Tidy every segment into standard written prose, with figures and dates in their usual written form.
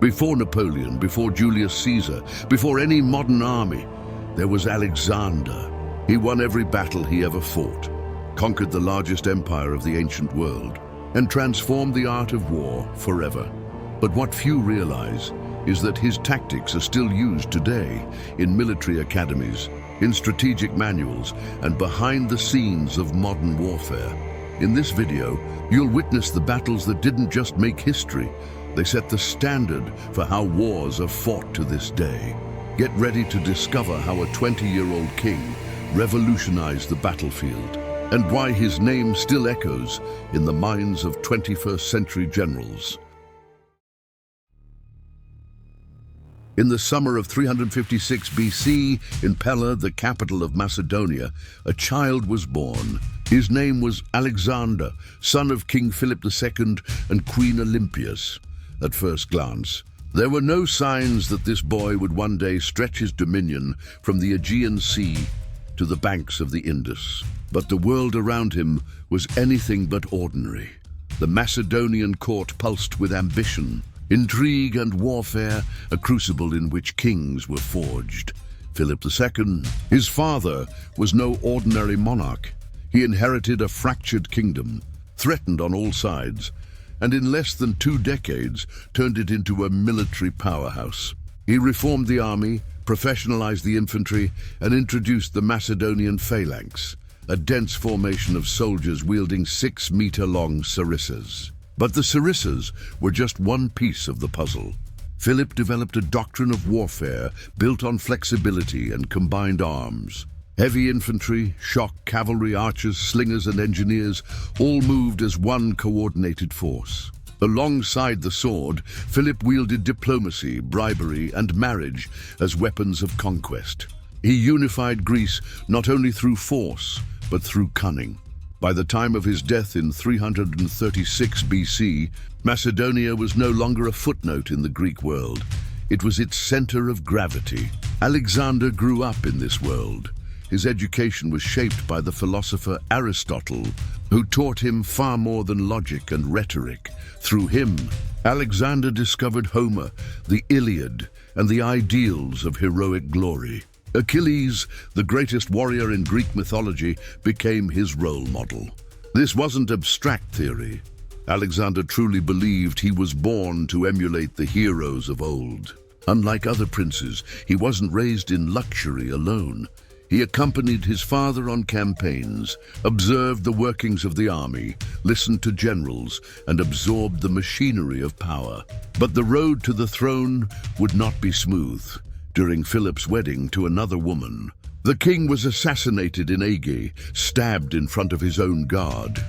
Before Napoleon, before Julius Caesar, before any modern army, there was Alexander. He won every battle he ever fought, conquered the largest empire of the ancient world, and transformed the art of war forever. But what few realize is that his tactics are still used today in military academies, in strategic manuals, and behind the scenes of modern warfare. In this video, you'll witness the battles that didn't just make history, they set the standard for how wars are fought to this day. Get ready to discover how a 20-year-old king revolutionized the battlefield, and why his name still echoes in the minds of 21st century generals. In the summer of 356 BC, in Pella, the capital of Macedonia, a child was born. His name was Alexander, son of King Philip II and Queen Olympias. At first glance, there were no signs that this boy would one day stretch his dominion from the Aegean Sea to the banks of the Indus. But the world around him was anything but ordinary. The Macedonian court pulsed with ambition, intrigue and warfare, a crucible in which kings were forged. Philip II, his father, was no ordinary monarch. He inherited a fractured kingdom, threatened on all sides, and in less than 2 decades turned it into a military powerhouse. He reformed the army, professionalized the infantry, and introduced the Macedonian phalanx, a dense formation of soldiers wielding 6-meter-long sarissas. But the sarissas were just one piece of the puzzle. Philip developed a doctrine of warfare built on flexibility and combined arms. Heavy infantry, shock cavalry, archers, slingers, and engineers all moved as one coordinated force. Alongside the sword, Philip wielded diplomacy, bribery, and marriage as weapons of conquest. He unified Greece not only through force, but through cunning. By the time of his death in 336 BC, Macedonia was no longer a footnote in the Greek world. It was its center of gravity. Alexander grew up in this world. His education was shaped by the philosopher Aristotle, who taught him far more than logic and rhetoric. Through him, Alexander discovered Homer, the Iliad, and the ideals of heroic glory. Achilles, the greatest warrior in Greek mythology, became his role model. This wasn't abstract theory. Alexander truly believed he was born to emulate the heroes of old. Unlike other princes, he wasn't raised in luxury alone. He accompanied his father on campaigns, observed the workings of the army, listened to generals, and absorbed the machinery of power. But the road to the throne would not be smooth. During Philip's wedding to another woman, the king was assassinated in Aige, stabbed in front of his own guard.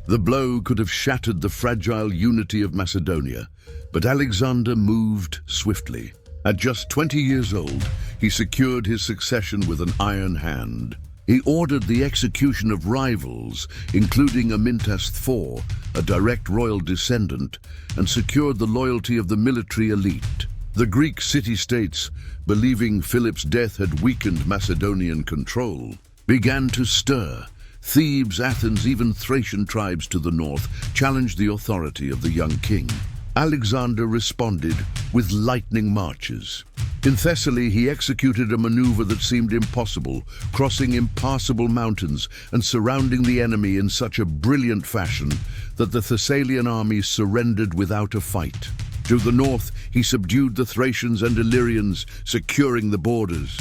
The blow could have shattered the fragile unity of Macedonia, but Alexander moved swiftly. At just 20 years old, he secured his succession with an iron hand. He ordered the execution of rivals, including Amyntas IV, a direct royal descendant, and secured the loyalty of the military elite. The Greek city-states, believing Philip's death had weakened Macedonian control, began to stir. Thebes, Athens, even Thracian tribes to the north challenged the authority of the young king. Alexander responded with lightning marches. In Thessaly, he executed a maneuver that seemed impossible, crossing impassable mountains and surrounding the enemy in such a brilliant fashion that the Thessalian armies surrendered without a fight. To the north, he subdued the Thracians and Illyrians, securing the borders.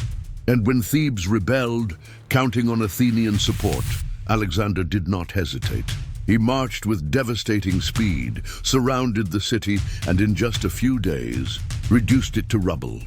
And when Thebes rebelled, counting on Athenian support, Alexander did not hesitate. He marched with devastating speed, surrounded the city, and in just a few days, reduced it to rubble.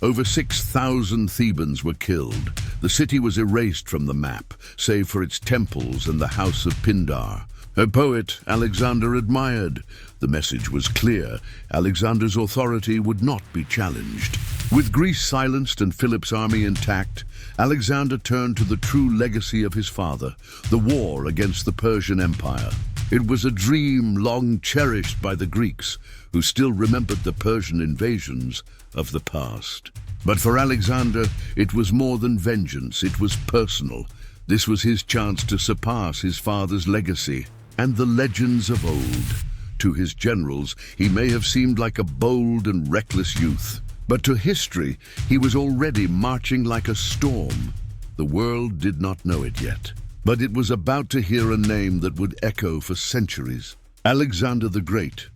Over 6,000 Thebans were killed. The city was erased from the map, save for its temples and the house of Pindar. A poet Alexander admired. The message was clear. Alexander's authority would not be challenged. With Greece silenced and Philip's army intact, Alexander turned to the true legacy of his father, the war against the Persian Empire. It was a dream long cherished by the Greeks, who still remembered the Persian invasions of the past. But for Alexander, it was more than vengeance, it was personal. This was his chance to surpass his father's legacy and the legends of old, To his generals, he may have seemed like a bold and reckless youth. But to history, he was already marching like a storm. The world did not know it yet, but it was about to hear a name that would echo for centuries. Alexander the Great.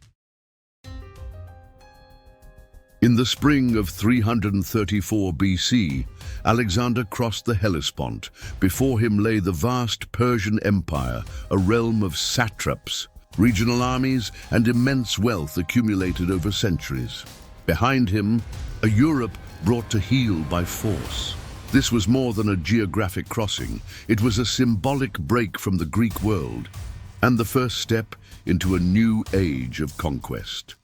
In the spring of 334 BC, Alexander crossed the Hellespont. Before him lay the vast Persian Empire, a realm of satraps, regional armies, and immense wealth accumulated over centuries. Behind him, a Europe brought to heel by force. This was more than a geographic crossing. It was a symbolic break from the Greek world, and the first step into a new age of conquest.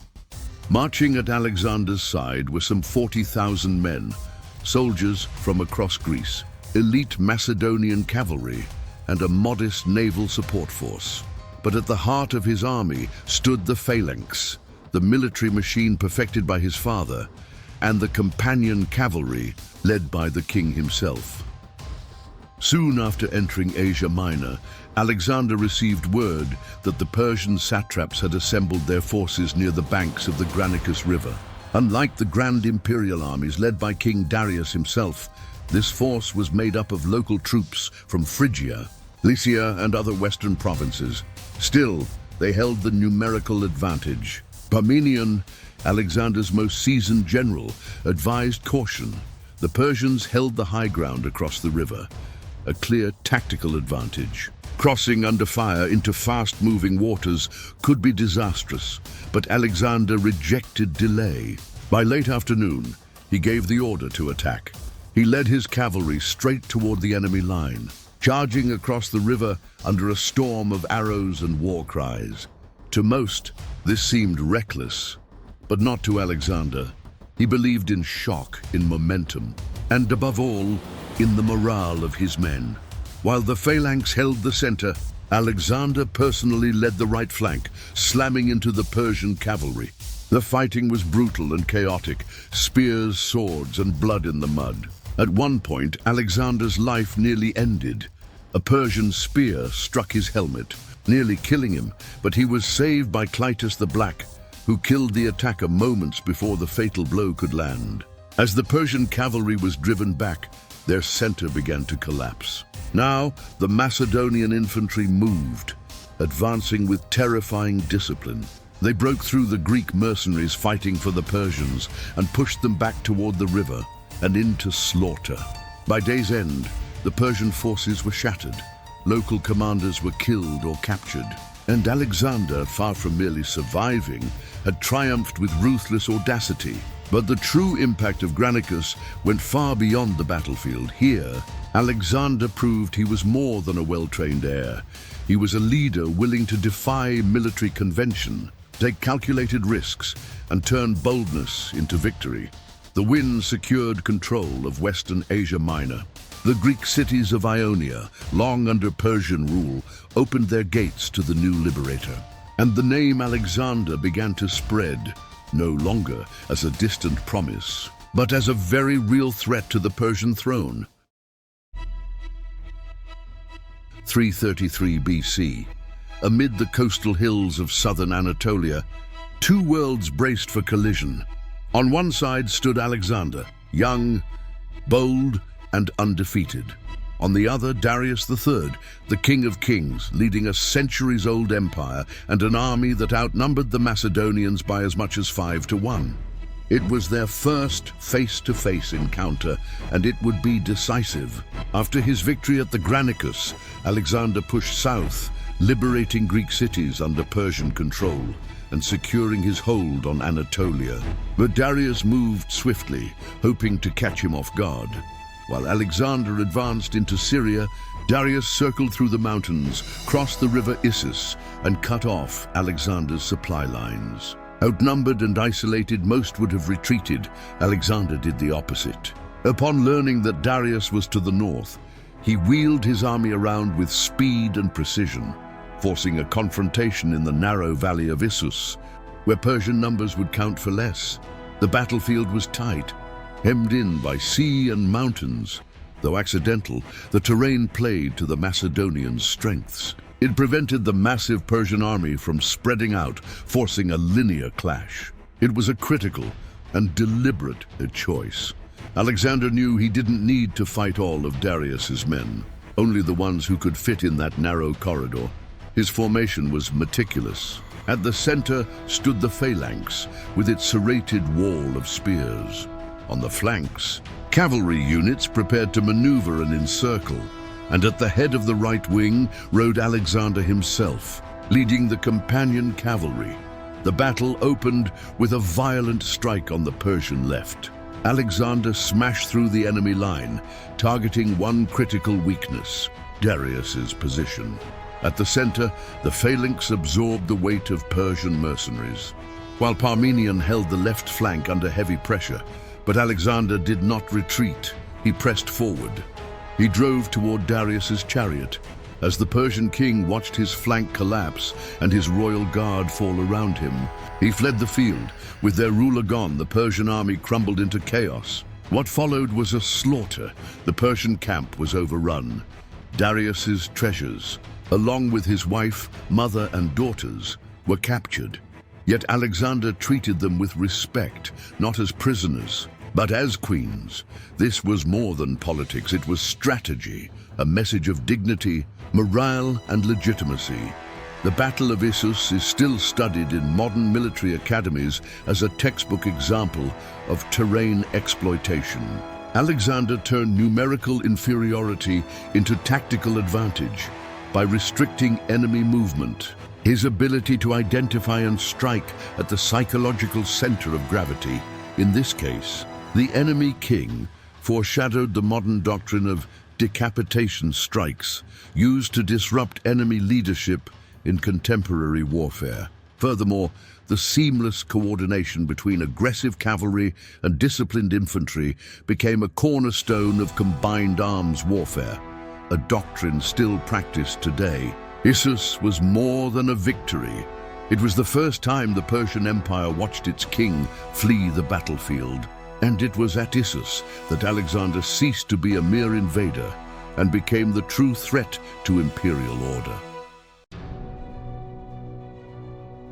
Marching at Alexander's side were some 40,000 men, soldiers from across Greece, elite Macedonian cavalry, and a modest naval support force. But at the heart of his army stood the phalanx, the military machine perfected by his father, and the companion cavalry led by the king himself. Soon after entering Asia Minor, Alexander received word that the Persian satraps had assembled their forces near the banks of the Granicus River. Unlike the grand imperial armies led by King Darius himself, this force was made up of local troops from Phrygia, Lycia, and other western provinces. Still, they held the numerical advantage. Parmenion, Alexander's most seasoned general, advised caution. The Persians held the high ground across the river, a clear tactical advantage. Crossing under fire into fast-moving waters could be disastrous, but Alexander rejected delay. By late afternoon, he gave the order to attack. He led his cavalry straight toward the enemy line, charging across the river under a storm of arrows and war cries. To most, this seemed reckless, but not to Alexander. He believed in shock, in momentum, and above all, in the morale of his men. While the phalanx held the center, Alexander personally led the right flank, slamming into the Persian cavalry. The fighting was brutal and chaotic, spears, swords, and blood in the mud. At one point, Alexander's life nearly ended. A Persian spear struck his helmet, nearly killing him, but he was saved by Clytus the Black, who killed the attacker moments before the fatal blow could land. As the Persian cavalry was driven back, their center began to collapse. Now, the Macedonian infantry moved, advancing with terrifying discipline. They broke through the Greek mercenaries fighting for the Persians and pushed them back toward the river and into slaughter. By day's end, the Persian forces were shattered. Local commanders were killed or captured. And Alexander, far from merely surviving, had triumphed with ruthless audacity. But the true impact of Granicus went far beyond the battlefield. Here, Alexander proved he was more than a well-trained heir. He was a leader willing to defy military convention, take calculated risks, and turn boldness into victory. The win secured control of Western Asia Minor. The Greek cities of Ionia, long under Persian rule, opened their gates to the new liberator. And the name Alexander began to spread, no longer as a distant promise, but as a very real threat to the Persian throne. 333 BC. Amid the coastal hills of southern Anatolia, two worlds braced for collision. On one side stood Alexander, young, bold, and undefeated. On the other, Darius III, the King of Kings, leading a centuries-old empire and an army that outnumbered the Macedonians by as much as 5-1. It was their first face-to-face encounter, and it would be decisive. After his victory at the Granicus, Alexander pushed south, liberating Greek cities under Persian control and securing his hold on Anatolia. But Darius moved swiftly, hoping to catch him off guard. While Alexander advanced into Syria, Darius circled through the mountains, crossed the river Issus, and cut off Alexander's supply lines. Outnumbered and isolated, most would have retreated. Alexander did the opposite. Upon learning that Darius was to the north, he wheeled his army around with speed and precision, forcing a confrontation in the narrow valley of Issus, where Persian numbers would count for less. The battlefield was tight, hemmed in by sea and mountains. Though accidental, the terrain played to the Macedonians' strengths. It prevented the massive Persian army from spreading out, forcing a linear clash. It was a critical and deliberate choice. Alexander knew he didn't need to fight all of Darius's men, only the ones who could fit in that narrow corridor. His formation was meticulous. At the center stood the phalanx, with its serrated wall of spears. On the flanks, cavalry units prepared to maneuver and encircle, and at the head of the right wing rode Alexander himself, leading the companion cavalry. The battle opened with a violent strike on the Persian left. Alexander smashed through the enemy line, targeting one critical weakness, Darius's position. At the center, the phalanx absorbed the weight of Persian mercenaries, while Parmenion held the left flank under heavy pressure. But Alexander did not retreat. He pressed forward. He drove toward Darius's chariot. As the Persian king watched his flank collapse and his royal guard fall around him, he fled the field. With their ruler gone, the Persian army crumbled into chaos. What followed was a slaughter. The Persian camp was overrun. Darius's treasures, along with his wife, mother, and daughters, were captured. Yet Alexander treated them with respect, not as prisoners, but as queens. This was more than politics, it was strategy, a message of dignity, morale, and legitimacy. The Battle of Issus is still studied in modern military academies as a textbook example of terrain exploitation. Alexander turned numerical inferiority into tactical advantage by restricting enemy movement. His ability to identify and strike at the psychological center of gravity, in this case, the enemy king, foreshadowed the modern doctrine of decapitation strikes, used to disrupt enemy leadership in contemporary warfare. Furthermore, the seamless coordination between aggressive cavalry and disciplined infantry became a cornerstone of combined arms warfare, a doctrine still practiced today. Issus was more than a victory. It was the first time the Persian Empire watched its king flee the battlefield. And it was at Issus that Alexander ceased to be a mere invader and became the true threat to imperial order.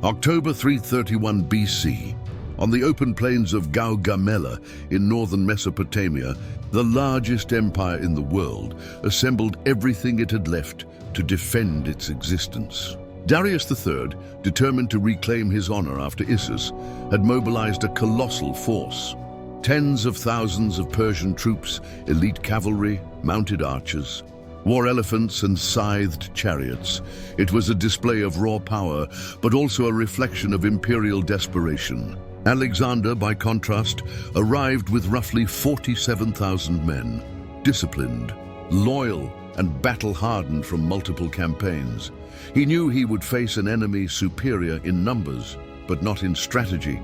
October 331 BC, on the open plains of Gaugamela in northern Mesopotamia, the largest empire in the world assembled everything it had left to defend its existence. Darius III, determined to reclaim his honor after Issus, had mobilized a colossal force. Tens of thousands of Persian troops, elite cavalry, mounted archers, war elephants and scythed chariots. It was a display of raw power, but also a reflection of imperial desperation. Alexander, by contrast, arrived with roughly 47,000 men, disciplined, loyal, and battle-hardened from multiple campaigns. He knew he would face an enemy superior in numbers, but not in strategy.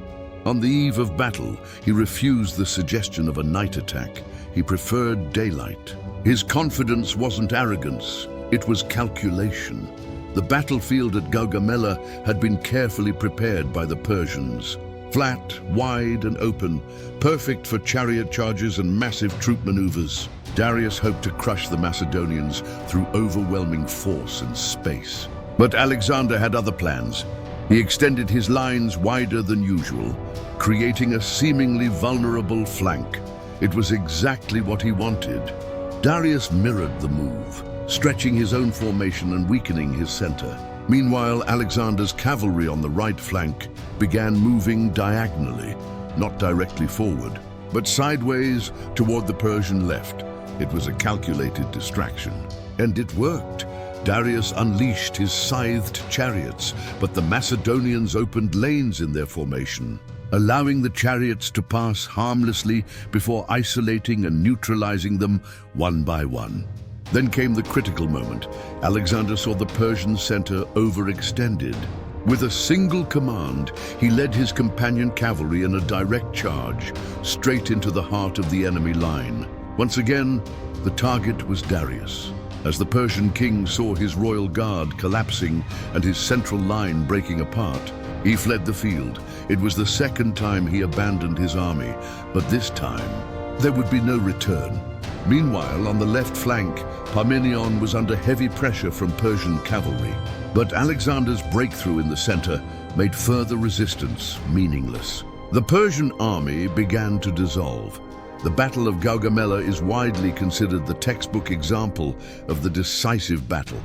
On the eve of battle, he refused the suggestion of a night attack. He preferred daylight. His confidence wasn't arrogance, it was calculation. The battlefield at Gaugamela had been carefully prepared by the Persians. Flat, wide, and open, perfect for chariot charges and massive troop maneuvers. Darius hoped to crush the Macedonians through overwhelming force and space. But Alexander had other plans. He extended his lines wider than usual, creating a seemingly vulnerable flank. It was exactly what he wanted. Darius mirrored the move, stretching his own formation and weakening his center. Meanwhile, Alexander's cavalry on the right flank began moving diagonally, not directly forward, but sideways toward the Persian left. It was a calculated distraction, and it worked. Darius unleashed his scythed chariots, but the Macedonians opened lanes in their formation, allowing the chariots to pass harmlessly before isolating and neutralizing them one by one. Then came the critical moment. Alexander saw the Persian center overextended. With a single command, he led his companion cavalry in a direct charge, straight into the heart of the enemy line. Once again, the target was Darius. As the Persian king saw his royal guard collapsing and his central line breaking apart, he fled the field. It was the second time he abandoned his army, but this time, there would be no return. Meanwhile, on the left flank, Parmenion was under heavy pressure from Persian cavalry. But Alexander's breakthrough in the center made further resistance meaningless. The Persian army began to dissolve. The Battle of Gaugamela is widely considered the textbook example of the decisive battle,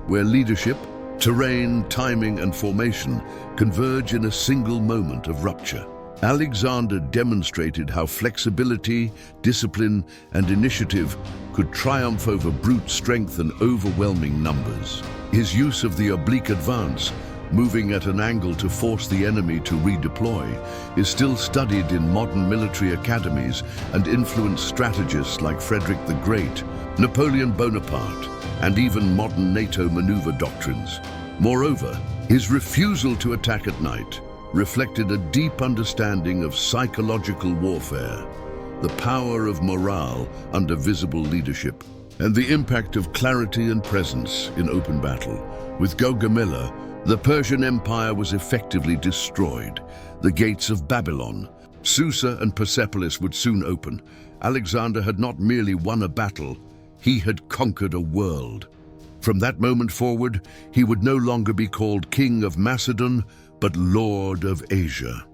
where leadership, terrain, timing, and formation converge in a single moment of rupture. Alexander demonstrated how flexibility, discipline, and initiative could triumph over brute strength and overwhelming numbers. His use of the oblique advance, moving at an angle to force the enemy to redeploy, is still studied in modern military academies and influenced strategists like Frederick the Great, Napoleon Bonaparte, and even modern NATO maneuver doctrines. Moreover, his refusal to attack at night reflected a deep understanding of psychological warfare, the power of morale under visible leadership, and the impact of clarity and presence in open battle. With Gaugamela, the Persian Empire was effectively destroyed. The gates of Babylon, Susa, and Persepolis would soon open. Alexander had not merely won a battle, he had conquered a world. From that moment forward, he would no longer be called King of Macedon, but Lord of Asia.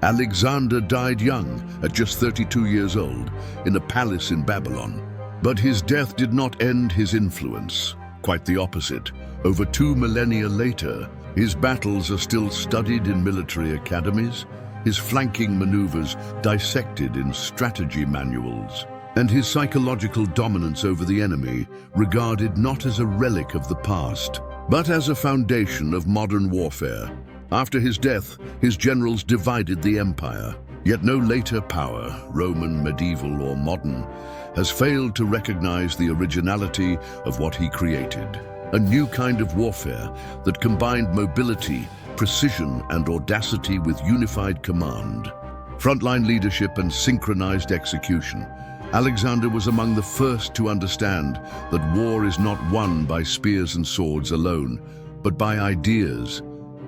Alexander died young, at just 32 years old, in a palace in Babylon. But his death did not end his influence. Quite the opposite. Over 2 millennia later, his battles are still studied in military academies, his flanking maneuvers dissected in strategy manuals, and his psychological dominance over the enemy regarded not as a relic of the past, but as a foundation of modern warfare. After his death, his generals divided the empire. Yet no later power, Roman, medieval, or modern, has failed to recognize the originality of what he created. A new kind of warfare that combined mobility, precision, and audacity with unified command, frontline leadership, and synchronized execution. Alexander was among the first to understand that war is not won by spears and swords alone, but by ideas,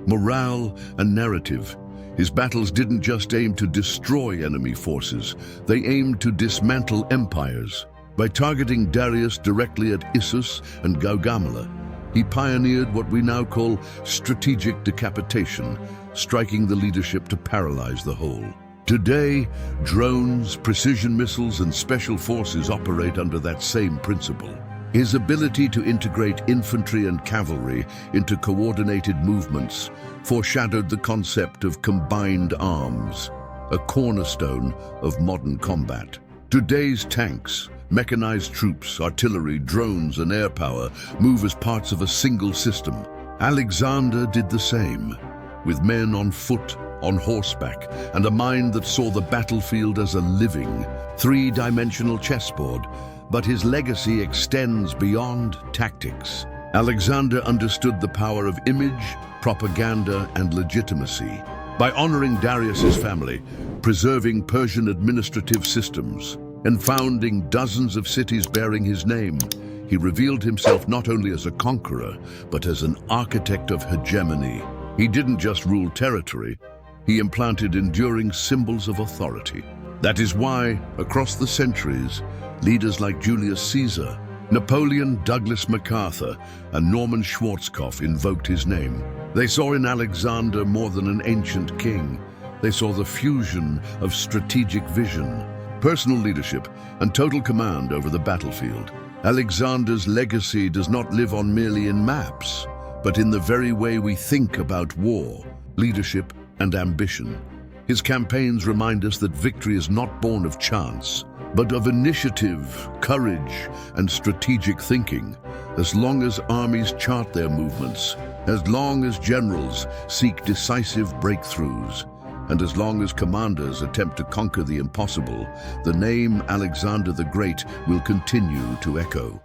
morale, and narrative. His battles didn't just aim to destroy enemy forces, they aimed to dismantle empires. By targeting Darius directly at Issus and Gaugamela, he pioneered what we now call strategic decapitation, striking the leadership to paralyze the whole. Today, drones, precision missiles, and special forces operate under that same principle. His ability to integrate infantry and cavalry into coordinated movements foreshadowed the concept of combined arms, a cornerstone of modern combat. Today's tanks, mechanized troops, artillery, drones, and air power move as parts of a single system. Alexander did the same, with men on foot, on horseback, and a mind that saw the battlefield as a living, three-dimensional chessboard. But his legacy extends beyond tactics. Alexander understood the power of image, propaganda, and legitimacy. By honoring Darius's family, preserving Persian administrative systems, and founding dozens of cities bearing his name, he revealed himself not only as a conqueror, but as an architect of hegemony. He didn't just rule territory, he implanted enduring symbols of authority. That is why, across the centuries, leaders like Julius Caesar, Napoleon, Douglas MacArthur, and Norman Schwarzkopf invoked his name. They saw in Alexander more than an ancient king. They saw the fusion of strategic vision, personal leadership, and total command over the battlefield. Alexander's legacy does not live on merely in maps, but in the very way we think about war, leadership, and ambition. His campaigns remind us that victory is not born of chance, but of initiative, courage, and strategic thinking. As long as armies chart their movements, as long as generals seek decisive breakthroughs, and as long as commanders attempt to conquer the impossible, the name Alexander the Great will continue to echo.